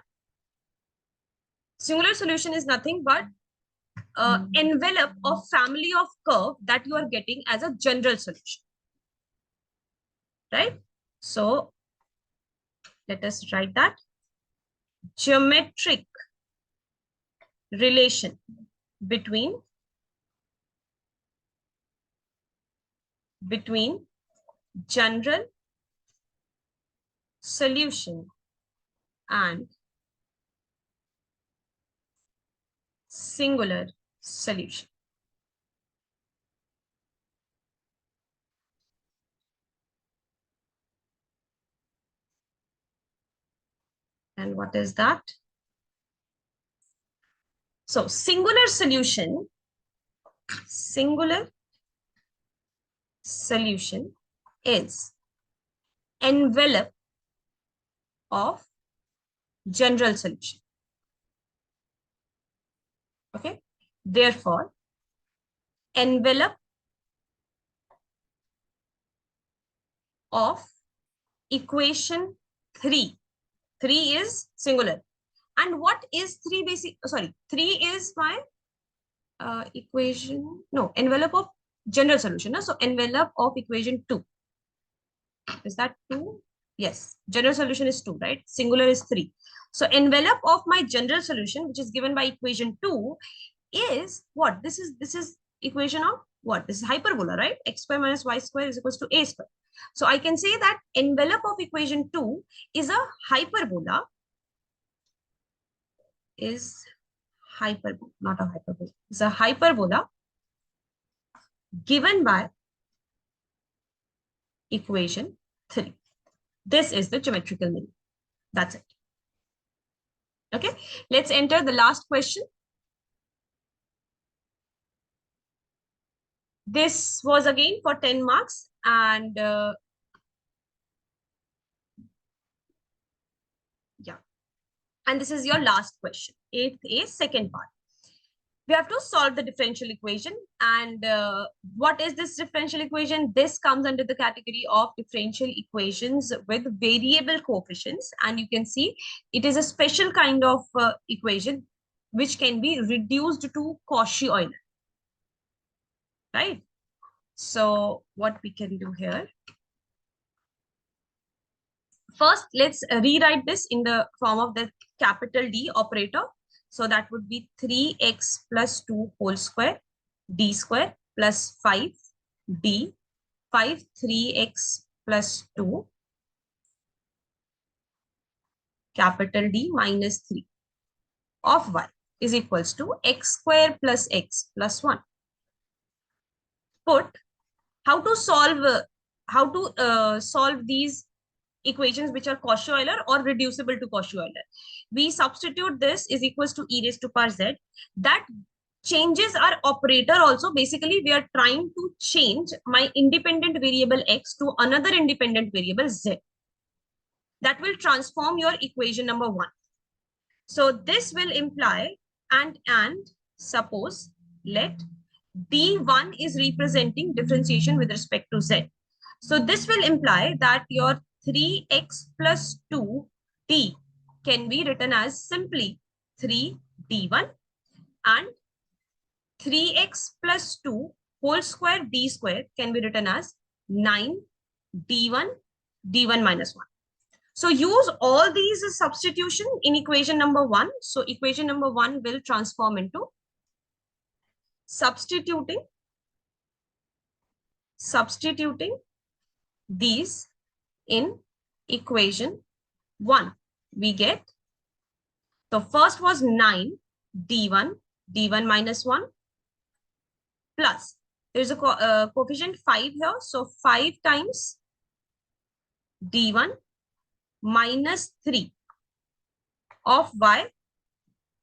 envelope of family of curve that you are getting as a general solution. Right? So let us write that. Geometric relation between general solution and singular solution. And what is that? So singular solution is envelope of general solution. Okay. Therefore, envelope of equation 3. 3 is singular. And what is 3 basic? Sorry, 3 is my equation. No, envelope of general solution. No? So envelope of equation 2. Is that 2? Yes. General solution is 2, right? Singular is 3. So envelope of my general solution, which is given by equation 2, is what? This is equation of what? This is hyperbola, right? X square minus y square is equals to a square. So I can say that envelope of equation 2 is a hyperbola. Not a hyperbola. It's a hyperbola given by equation 3. This is the geometrical meaning. That's it. Okay, let's enter the last question. This was again for 10 marks and yeah. And this is your last question, 8th A, second part. We have to solve the differential equation. And what is this differential equation? This comes under the category of differential equations with variable coefficients. And you can see it is a special kind of equation which can be reduced to Cauchy-Euler, right? So what we can do here, first, let's rewrite this in the form of the capital D operator. So that would be 3x plus 2 whole square, d square plus 5d, 3x plus 2, capital D minus 3 of y is equals to x square plus x plus 1. Put how to solve these equations which are Cauchy-Euler or reducible to Cauchy-Euler. We substitute this is equals to e raised to power z. That changes our operator also. Basically, we are trying to change my independent variable x to another independent variable z. That will transform your equation number 1. So this will imply, and suppose let d1 is representing differentiation with respect to z. So this will imply that your 3x plus 2d can be written as simply 3d1, and 3x plus 2 whole square d square can be written as 9d1 d1 minus 1. So use all these substitution in equation number 1. So equation number 1 will transform into substituting these in equation 1. We get, the first was 9 d1 minus 1 plus, there's a coefficient 5 here. So 5 times d1 minus 3 of y.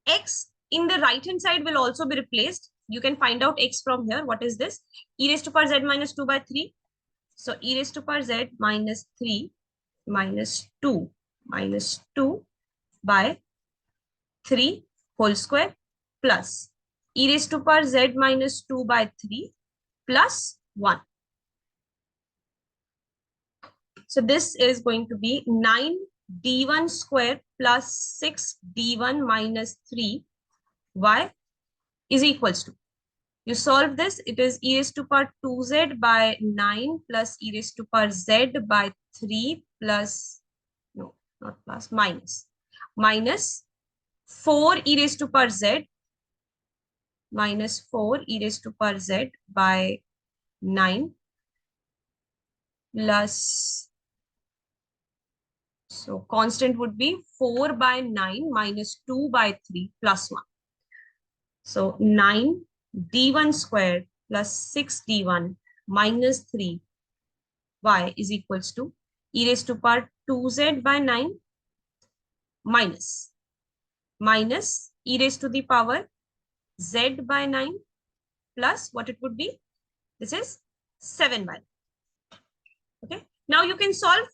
X in the right hand side will also be replaced. You can find out x from here. What is this? E raised to power z minus 2 by 3. So e raised to power z minus 3 minus 2 by 3 whole square plus e raised to power z minus 2 by 3 plus 1. So this is going to be 9 d1 square plus 6 d1 minus 3 y is equals to, you solve this, it is e raised to power 2z by 9 plus e raised to power z by 3 plus, no, not plus, minus 4 e raised to power z minus 4 e raised to power z by 9 plus, so constant would be 4 by 9 minus 2 by 3 plus 1. So 9 d1 squared plus 6 d1 minus 3 y is equals to e raised to power 2z by 9 minus e raised to the power z by 9 plus what it would be, this is 7 by 9. Okay, now you can solve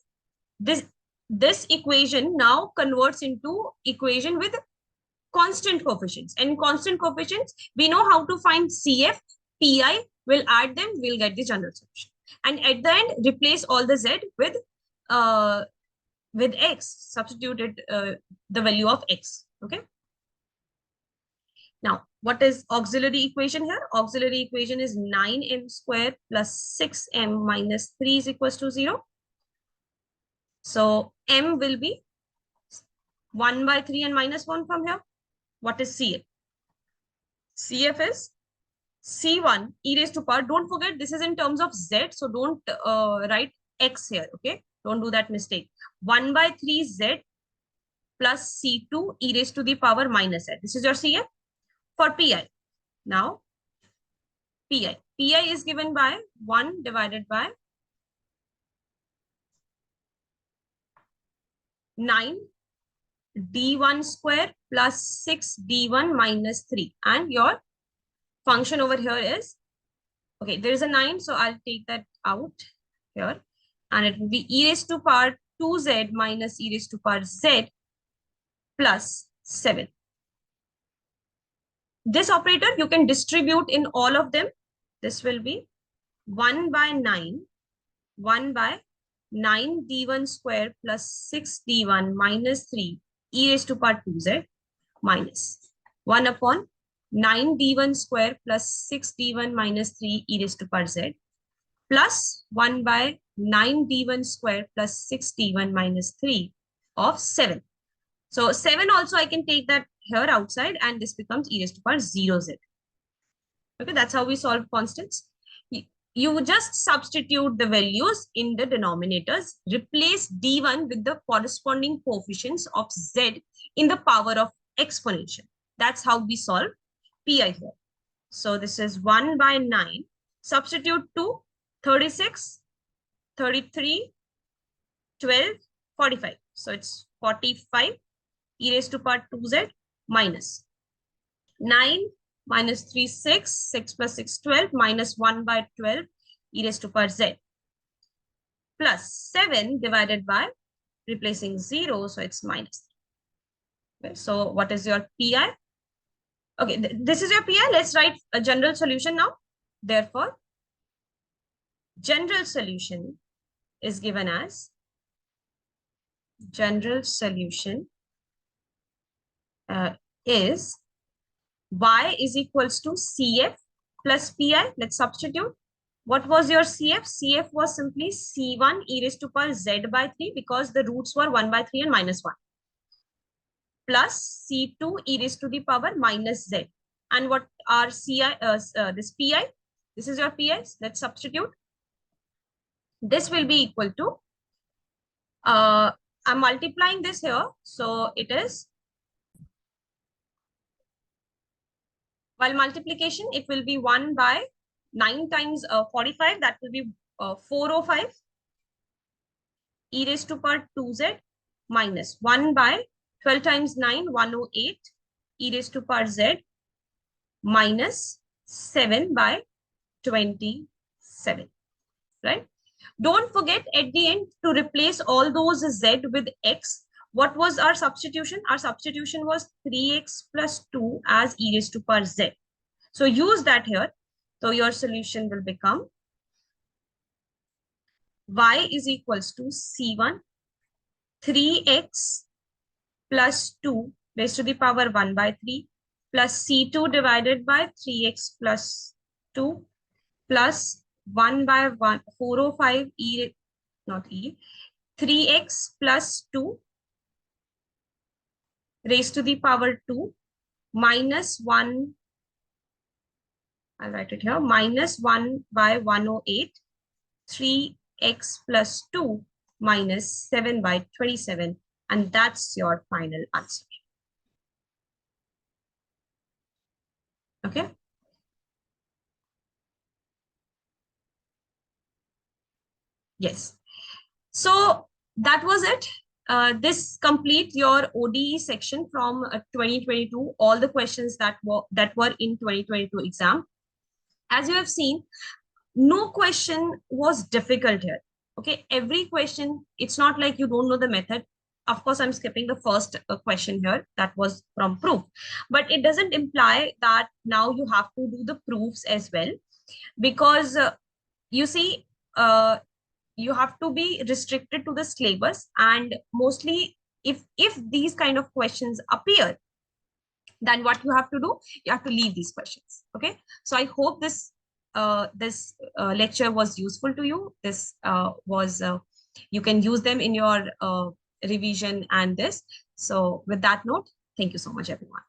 this equation. Now converts into equation with constant coefficients, and constant coefficients we know how to find CF, PI, we'll add them, we'll get the general solution, and at the end replace all the z with x, substituted the value of x. Okay, now what is auxiliary equation here? Auxiliary equation is 9m square plus 6m minus 3 is equals to 0. So m will be 1 by 3 and minus 1 from here. What is CF? CF is C1 e raised to power. Don't forget, this is in terms of z, so don't write x here. Okay, don't do that mistake. 1 by 3 z plus C2 e raised to the power minus z. This is your CF. For PI, now PI is given by 1 divided by 9 d1 square plus 6 d1 minus 3, and your function over here is, okay, there is a 9, so I'll take that out here, and it will be e raised to power 2z minus e raised to power z plus 7. This operator you can distribute in all of them. This will be 1 by 9 d1 square plus 6 d1 minus 3 e raised to power 2z minus 1 upon 9d1 square plus 6d1 minus 3 e raised to power z plus 1 by 9d1 square plus 6d1 minus 3 of 7. So 7 also I can take that here outside and this becomes e raised to power 0z. Okay, that's how we solve constants. You just substitute the values in the denominators, replace d1 with the corresponding coefficients of z in the power of exponential. That's how we solve pi here. So this is 1 by 9. Substitute 2, 36, 33, 12, 45. So it's 45 e raised to power 2z minus 9 minus 3, 6, 6 plus 6, 12, minus 1 by 12 e raised to power z plus 7 divided by replacing 0. So it's minus 3. Okay, so what is your pi? Okay, this is your pi. Let's write a general solution now. Therefore, general solution is given as general solution is y is equals to CF plus PI. Let's substitute. What was your CF? CF was simply C1 e raised to power z by 3 because the roots were 1 by 3 and minus 1. Plus C2 e raised to the power minus z. And what are this PI? This is your PI. Let's substitute. This will be equal to, I'm multiplying this here. So it is, while multiplication, it will be 1 by 9 times 45. That will be 405 e raised to power 2z minus 1 by 12 times 9, 108 e raised to power z minus 7 by 27, right? Don't forget at the end to replace all those z with x. What was our substitution? Our substitution was 3x plus 2 as e raised to power z. So use that here. So your solution will become y is equals to C1 3x plus 2 raised to the power 1 by 3 plus C2 divided by 3x plus 2 plus 1 by 1, 405 e, not e, 3x plus 2 raised to the power 2 minus 1, I'll write it here, minus 1 by 108, 3x plus 2 minus 7 by 27. And that's your final answer. Okay. Yes. So that was it. This completes your ODE section from 2022, all the questions that were in 2022 exam. As you have seen, no question was difficult here. Okay, every question, it's not like you don't know the method. Of course, I'm skipping the first question here that was from proof, but it doesn't imply that now you have to do the proofs as well, because you see, you have to be restricted to the syllabus, and mostly if these kind of questions appear, then what you have to do, you have to leave these questions. Okay, so I hope this lecture was useful to you. This was you can use them in your revision and this. So with that note, thank you so much, everyone.